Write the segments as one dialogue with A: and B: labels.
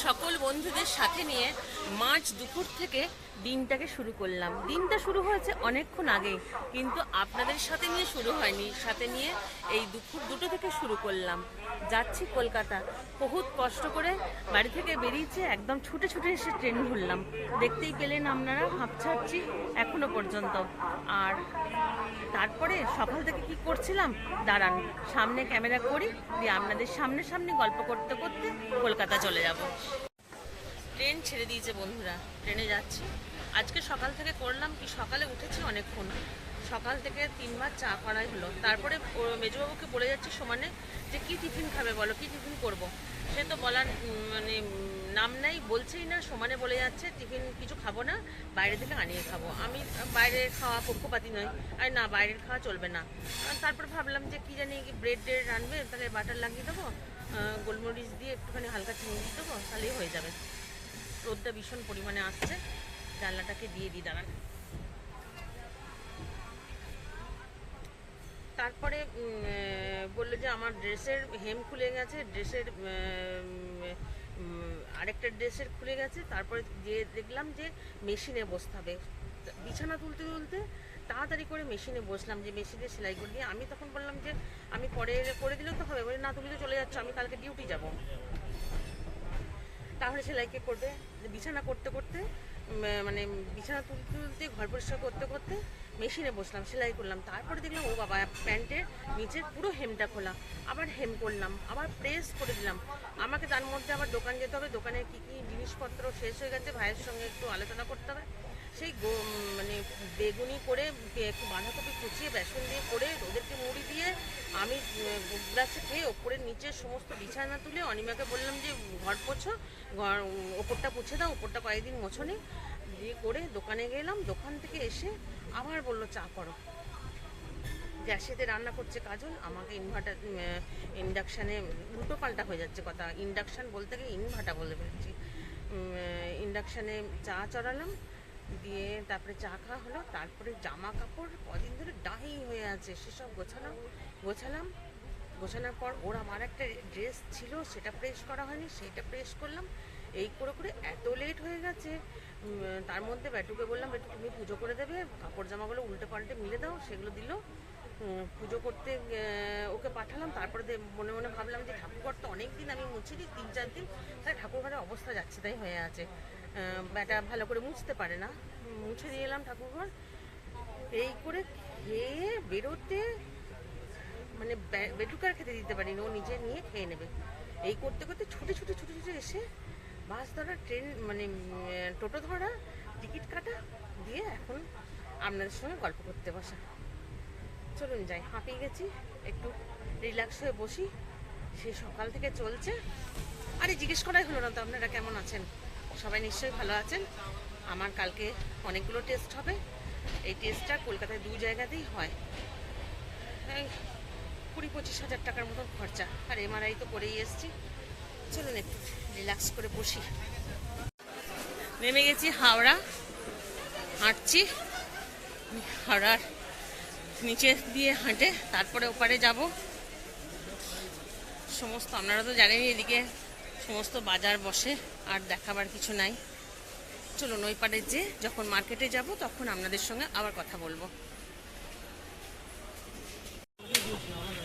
A: সকল বন্ধুদের সাথে নিয়ে মাঝ দুপুর থেকে দিনটাকে শুরু করলাম। দিনটা শুরু হয়েছে অনেকক্ষণ আগে, কিন্তু আপনাদের সাথে নিয়ে শুরু হয়নি, সাথে নিয়ে এই দুপুর দুটো থেকে শুরু করলাম। যাচ্ছি কলকাতা, বহুত কষ্ট করে বাড়ি থেকে বেরিয়েছে, একদম ছুটে ছুটে এসে ট্রেন ধরলাম। দেখতেই পেলেন আপনারা, হাঁপ ছাড়ছি এখনো পর্যন্ত। আর তারপরে সকাল থেকে কি করছিলাম, দাঁড়ান সামনে ক্যামেরা করি, দিয়ে আপনাদের সামনে সামনে গল্প করতে করতে কলকাতা চলে যাব। ট্রেন ছেড়ে দিয়েছে বন্ধুরা, ট্রেনে যাচ্ছি। আজকে সকাল থেকে করলাম কি, সকালে উঠেছি অনেকক্ষণ, সকাল থেকে 3বার চা করাই হলো। তারপরে মেজবাবুকে বলে যাচ্ছি সমানে যে কি টিফিন খাবে বলো, কি টিফিন করব। সে তো বলার মানে নাম নাই, বলছেই না, সমানে বলে যাচ্ছে টিফিন কিছু খাবো না, বাইরে থেকে আনিয়ে খাবো। আমি বাইরের খাওয়া পক্ষপাতি নয়, আর না বাইরের খাওয়া চলবে না। তারপর ভাবলাম যে কি জানি ব্রেড ট্রেড আনবে, তাহলে বাটার লাগিয়ে দেবো, গোলমরিচ দিয়ে একটুখানি হালকা চিনি দিয়ে দেবো, তাহলেই হয়ে যাবে। রোদটা ভীষণ পরিমাণে আসছে, জানলাটাকে দিয়ে দিই, দাঁড়ান। তারপরে বললো যে আমার ড্রেসের হেম খুলে গেছে, ড্রেসের আরেকটা ড্রেসের খুলে গেছে। তারপরে যে দেখলাম যে মেশিনে বসতে হবে, বিছানা তুলতে তুলতে তাড়াতাড়ি করে মেশিনে বসলাম, যে মেশিনে সেলাই করে দিয়ে। আমি তখন বললাম যে আমি পরে করে দিলেও তো হবে। বলে না, তুমি তো চলে যাচ্ছ, আমি কালকে ডিউটি যাব, তাহলে সেলাইকে করবে। বিছানা করতে করতে মানে বিছানা তুলতে তুলতে ঘর পরিষ্কার করতে করতে মেশিনে বসলাম, সেলাই করলাম। তারপরে দেখলাম ও বাবা, প্যান্টের নিচের পুরো হেমটা খোলা। আবার হেম করলাম, আবার প্রেস করে দিলাম। আমাকে তার মধ্যে আবার দোকান যেতে হবে, দোকানে কী কী জিনিসপত্র শেষ হয়ে গেছে, ভাইয়ের সঙ্গে একটু আলোচনা করতে হবে। সেই মানে বেগুনি করে একটু বাঁধাকপি কুচিয়ে বেসন দিয়ে করে ওদেরকে মুড়ি দিয়ে আমি গ্লাসে খেয়ে ওপরের নিচের সমস্ত বিছানা তুলে অনিমাকে বললাম যে ঘর পোছো, ঘর ওপরটা পুছে দাও, ওপরটা কয়েকদিন মোছনি দিয়ে করে দোকানে গেলাম। দোকান থেকে এসে আবার বললো চা করো। গ্যাসেতে রান্না করছে কাজল, আমাকে ইন্ডাকশানে উল্টো পাল্টা হয়ে যাচ্ছে কথা, ইন্ডাকশান বলতে গিয়ে ইনভার্টার বলে ফেলছি। ইন্ডাকশানে চা চড়ালাম, দিয়ে তারপরে চা খাওয়া হলো। তারপরে জামা কাপড় কদিন ধরে ডাই হয়ে আছে, সেসব গোছালাম। গোছানোর পর ওর আমার একটা ড্রেস ছিল, সেটা প্রেস করা হয়নি, সেইটা প্রেস করলাম। এই করে করে এত লেট হয়ে গেছে। তার মধ্যে ব্যাটুকে বললাম, ব্যাটু তুমি পুজো করে দেবে, কাপড় জামাগুলো উল্টে পাল্টে মিলে দাও, সেগুলো দিল। পুজো করতে ওকে পাঠালাম। তারপরে মনে মনে ভাবলাম যে ঠাকুরঘর তো অনেক দিন আমি মুছিনি, 3-4 দিন, তাই ঠাকুরঘরের অবস্থা যাচ্ছে তাই হয়ে আছে। ব্যাটা ভালো করে মুছতে পারে না, মুছে দিয়ে এলাম ঠাকুরঘর। এই করে খেয়ে বেরোতে মানে বেটুকার খেতে দিতে পারি না, ও নিজে নিয়ে খেয়ে নেবে। এই করতে করতে ছুটে ছুটে ছুটে ছুটে এসে বাস ধরা, ট্রেন মানে টোটো ধরা, টিকিট কাটা, দিয়ে এখন আপনাদের সঙ্গে গল্প করতে বসা। চলুন যাই, হাঁপিয়ে গেছি, একটু রিল্যাক্স হয়ে বসি। সে সকাল থেকে চলছে। আরে জিজ্ঞেস করাই হলো না তো, আপনারা কেমন আছেন? সবাই নিশ্চয়ই ভালো আছেন। আমার কালকে অনেকগুলো টেস্ট হবে। এই টেস্টটা কলকাতায় 2 জায়গাতেই হয়। 20-25 হাজার টাকার মতন খরচা, আর এমআরআই তো করেই এসছি। চলুন একটু রিল্যাক্স করে বসি। নেমে গেছি হাওড়া, হাঁটছি হাওড়ার নিচে দিয়ে হাঁটে, তারপরে ওপারে যাব। সমস্ত আপনারা তো জানেনই, এদিকে সমস্ত বাজার বসে, আর দেখাবার কিছু নাই। চলুন ওই পারে যে যখন মার্কেটে যাব তখন আপনাদের সঙ্গে আবার কথা বলবো।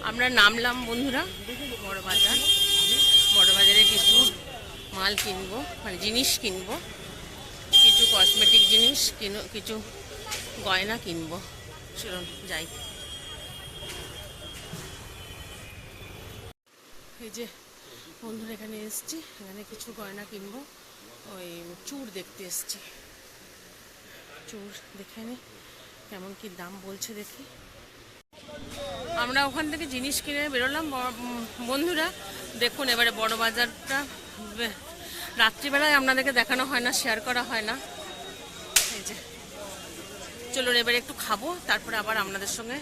A: আমরা নামলাম বন্ধুরা বড় বাজার। বড় বাজারে কিছু মাল কিনবো, মানে জিনিস কিনবো, কিছু কসমেটিক জিনিস, কিছু গয়না কিনবো। চলুন যাই। এই যে বন্ধুরা এখানে এসছি, এখানে কিছু গয়না কিনবো। ওই চূড় দেখতে এসছি, চূড় দেখে নি কেমন কি দাম বলছে দেখি। আমরা ওখান থেকে জিনিস কিনে বেরোলাম বন্ধুরা। দেখুন এবারে বড় বাজারটা রাত্রিবেলায় আপনাদেরকে দেখানো হয় না, শেয়ার করা হয় না। এই যে চলুন এবারে একটু খাবো, তারপরে আবার আপনাদের সঙ্গে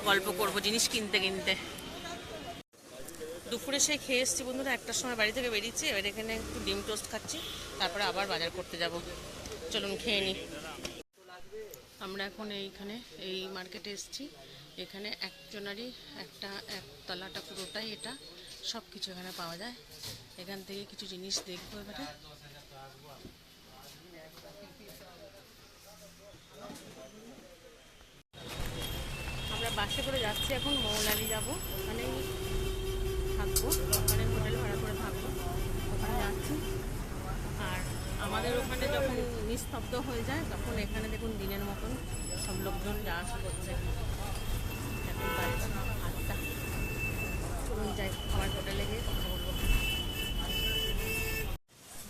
A: গল্প করব জিনিস কিনতে কিনতে। দুপুরে সেই খেয়ে এসছি বন্ধুরা, 1টার সময় বাড়ি থেকে বেরিয়েছি। এবার এখানে একটু ডিম টোস্ট খাচ্ছি, তারপরে আবার বাজার করতে যাব। চলুন খেয়ে নিই। আমরা এখন এইখানে এই মার্কেটে এসেছি। এখানে একজনারই একতলাটা পুরোটাই এটা, সব কিছু এখানে পাওয়া যায়। এখান থেকে কিছু জিনিস দেখবো এবারে। আমরা বাসে করে যাচ্ছি এখন, মৌলালি যাব, ওখানেই থাকবো, ওখানে হোটেল ভাড়া করে থাকবো, ওখানে যাচ্ছি। আর আমাদের ওখানে যখন নিস্তব্ধ হয়ে যায় তখন এখানে দেখুন দিনের মতন সব লোকজন যাওয়া আসা করছে। এখন বাড়ছে 8টা। চলুন যাই, আমার হোটেলে গিয়ে কথা বলবো।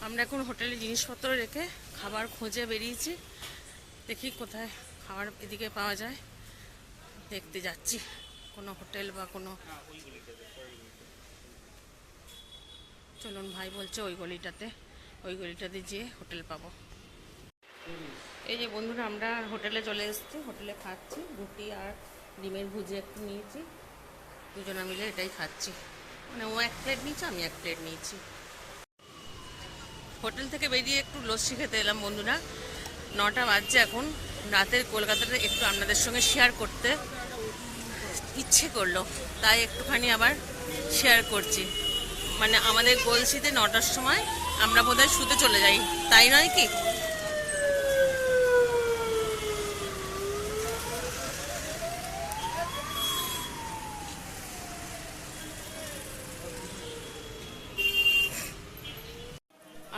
A: আমরা এখন হোটেলে জিনিসপত্র রেখে খাবার খোঁজে বেরিয়েছি, দেখি কোথায় খাবার এদিকে পাওয়া যায়, দেখতে যাচ্ছি কোনো হোটেল বা কোনো। চলুন, ভাই বলছে ওই গলিটাতে যেয়ে হোটেল পাবো। এই যে বন্ধুরা, আমরা হোটেলে চলে এসেছি, হোটেলে খাচ্ছি, রুটি আর ডিমের ভুজি একটু নিয়েছি, দুজনা মিলে এটাই খাচ্ছি। মানে ও 1 প্লেট নিয়েছে, আমি 1 প্লেট নিয়েছি। হোটেল থেকে বেরিয়ে একটু লস্যি খেতে এলাম বন্ধুরা। 9টা বাজছে এখন। রাতের কলকাতাটা একটু আপনাদের সঙ্গে শেয়ার করতে ইচ্ছে করলো, তাই একটুখানি আবার শেয়ার করছি। মানে আমাদের গলসিতে 9টার সময় আমরা বোধহয় শুতে চলে যাই, তাই নয় কি?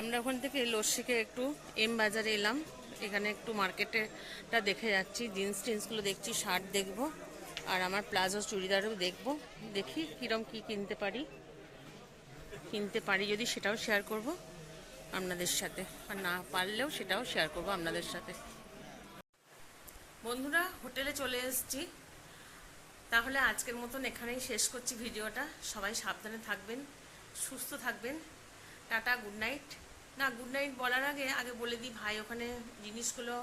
A: আমরা ওখান থেকে লস্যিকে একটু এম বাজারে এলাম, এখানে একটু মার্কেটেটা দেখে যাচ্ছি, জিন্স টিন্সগুলো দেখছি, শার্ট দেখবো, আর আমার প্লাজো চুড়িদারও দেখবো। দেখি কীরকম কী কিনতে পারি, যদি সেটাও শেয়ার করব আপনাদের সাথে, আর না পারলেও সেটাও শেয়ার করব আপনাদের সাথে। বন্ধুরা, হোটেলে চলে এসেছি, তাহলে আজকের মতন এখানেই শেষ করছি ভিডিওটা। সবাই সাবধানে থাকবেন, সুস্থ থাকবেন, টাটা, গুড নাইট। না, গুড নাইট বলার আগে বলে দিই, ভাই ওখানে জিনিসগুলো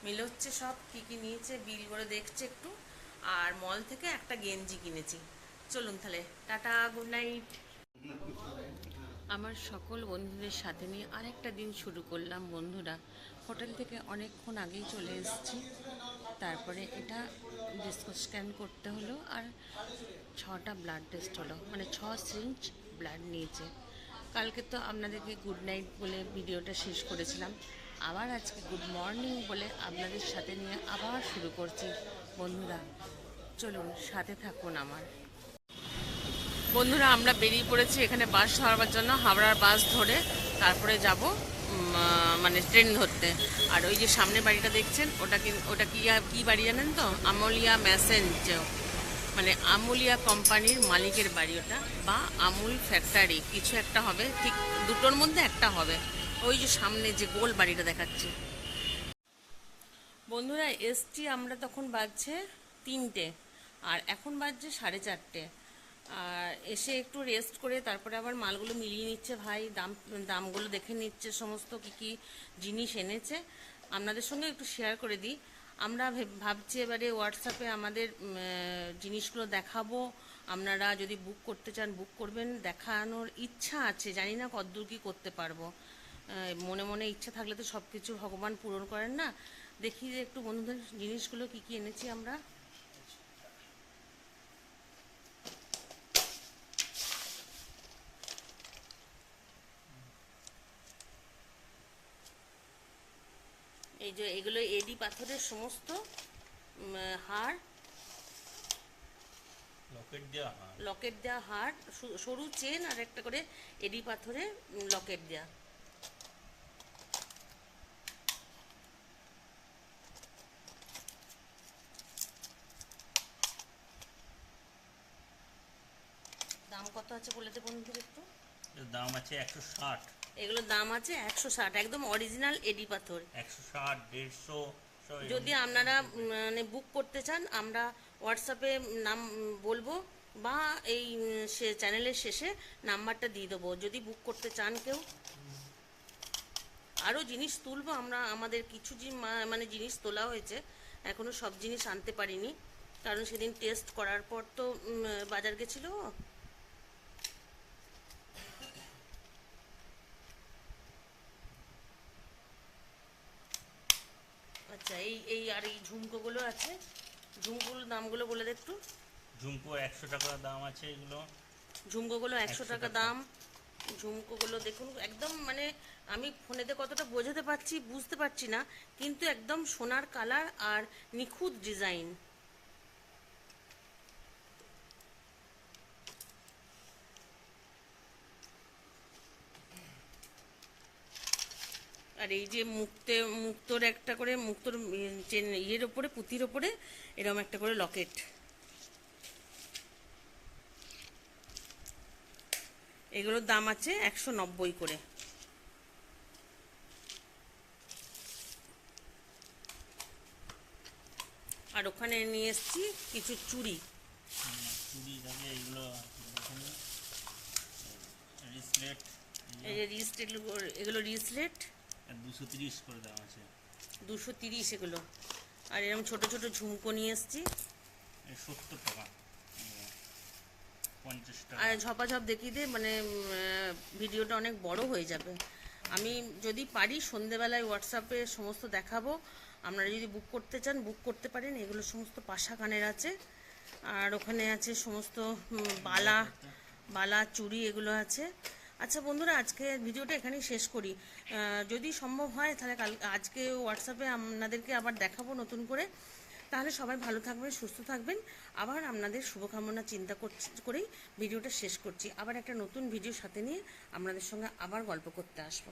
A: মিলোচ্ছে, সব কী কী নিয়েছে বিল করে দেখছে একটু, আর মল থেকে একটা গেঞ্জি কিনেছি। চলুন তাহলে, টাটা, গুড নাইট। আমার সকল বন্ধুদের সাথে নিয়ে আরেকটা দিন শুরু করলাম বন্ধুরা। হোটেল থেকে অনেকক্ষণ আগেই চলে এসেছি, তারপরে এটা ডিসকো স্ক্যান করতে হলো, আর 6টা ব্লাড টেস্ট হলো, মানে 6 সিরিঞ্জ ব্লাড নিয়েছে। কালকে তো আপনাদেরকে গুড নাইট বলে ভিডিওটা শেষ করেছিলাম, আবার আজকে গুড মর্নিং বলে আপনাদের সাথে নিয়ে আবার শুরু করছি বন্ধুরা। চলুন, সাথে থাকুন আমার। বন্ধুরা, আমরা বেরিয়ে পড়েছি এখানে বাস ধরবার জন্য, হাওড়ার বাস ধরে তারপরে যাব মানে ট্রেন ধরতে। আর ওই যে সামনে বাড়িটা দেখছেন, ওটা কি বাড়ি জানেন তো? আমুলিয়া ম্যাসেঞ্জ, মানে আমুলিয়া কোম্পানির মালিকের বাড়ি ওটা, বা আমুল ফ্যাক্টরি কিছু একটা হবে, ঠিক দুটোর মধ্যে একটা হবে। ওই যে সামনে যে গোল বাড়িটা দেখাচ্ছে। বন্ধুরা, এসছি আমরা তখন বাজছে 3টে, আর এখন বাজছে 4:30। আর এসে একটু রেস্ট করে তারপরে আবার মালগুলো মিলিয়ে নিচ্ছে ভাই, দামগুলো দেখে নিচ্ছে, সমস্ত কী জিনিস এনেছে আপনাদের সঙ্গে একটু শেয়ার করে দিই। আমরা ভাবছি এবারে হোয়াটসঅ্যাপে আমাদের জিনিসগুলো দেখাবো, আপনারা যদি বুক করতে চান বুক করবেন, দেখানোর ইচ্ছা আছে, জানি না কতদূর কী করতে পারবো। মনে মনে ইচ্ছা থাকলে তো সব কিছু ভগবান পূরণ করেন না। দেখি যে একটু বন্ধুদের জিনিসগুলো কী এনেছি আমরা। এই যে এগুলো এডি পাথরের সমস্ত হার, লকেট দেওয়া হার, সরু চেন, আর একটা করে এডি পাথরে লকেট দেওয়া। দাম কত আছে বলে দে বন্ধুদের একটু।
B: দাম আছে 160।
A: এগুলোর দাম আছে 160, একদম অরিজিনাল এডি পাথর।
B: 160, 150।
A: যদি আপনারা মানে বুক করতে চান, আমরা হোয়াটসঅ্যাপে নাম বলবো, বা এই চ্যানেলের শেষে নাম্বারটা দিয়ে দেবো, যদি বুক করতে চান কেউ। আরও জিনিস তুলবো আমরা, আমাদের কিছু মানে জিনিস তোলা হয়েছে, এখনও সব জিনিস আনতে পারিনি, কারণ সেদিন টেস্ট করার পর তো বাজার গেছিলো। আচ্ছা, এই আর এই ঝুমকোগুলো আছে, ঝুমকোগুলোর দামগুলো বলে দে একটু।
B: ঝুমকো 100 টাকা দাম আছে, এগুলো
A: ঝুমকোগুলো 100 টাকা দাম। ঝুমকোগুলো দেখুন একদম মানে আমি ফোনেতে কতটা বোঝাতে পারছি বুঝতে পারছি না, কিন্তু একদম সোনার কালার আর নিখুঁত ডিজাইন। আর এই যে মুক্তোর একটা করে মুক্তোর ইয়ের ওপরে পুঁতির ওপরে এরকম একটা করে লকেট। এগুলোর দাম আছে 190 করে। আর ওখানে নিয়ে এসেছি কিছু চুড়ি।
B: চুড়ি থাকে এগুলো, রিসলেট,
A: এই যে রিস্ট, এগুলো রিসলেট
B: 230 করে দাম আছে।
A: 230 এগুলো। আর এরকম ছোট ছোট ঝুমকো নিয়ে এসেছি
B: 70 টাকা, 50 টাকা।
A: আর ঝপাঝপ দেখিয়ে দিয়ে মানে ভিডিওটা অনেক বড় হয়ে যাবে। আমি যদি পারি সন্ধেবেলায় হোয়াটসঅ্যাপে সমস্ত দেখাবো, আপনারা যদি বুক করতে চান বুক করতে পারেন। এগুলো সমস্ত পাশা কানের আছে, আর ওখানে আছে সমস্ত বালা চুড়ি এগুলো আছে। আচ্ছা বন্ধুরা, আজকে ভিডিওটা এখানেই শেষ করি। যদি সম্ভব হয় তাহলে আজকে হোয়াটসঅ্যাপে আপনাদেরকে আবার দেখাবো নতুন করে। তাহলে সবাই ভালো থাকবেন, সুস্থ থাকবেন। আবার আপনাদের শুভকামনা চিন্তা করেই ভিডিওটা শেষ করছি। আবার একটা নতুন ভিডিওর সাথে নিয়ে আপনাদের সঙ্গে আবার গল্প করতে আসবো।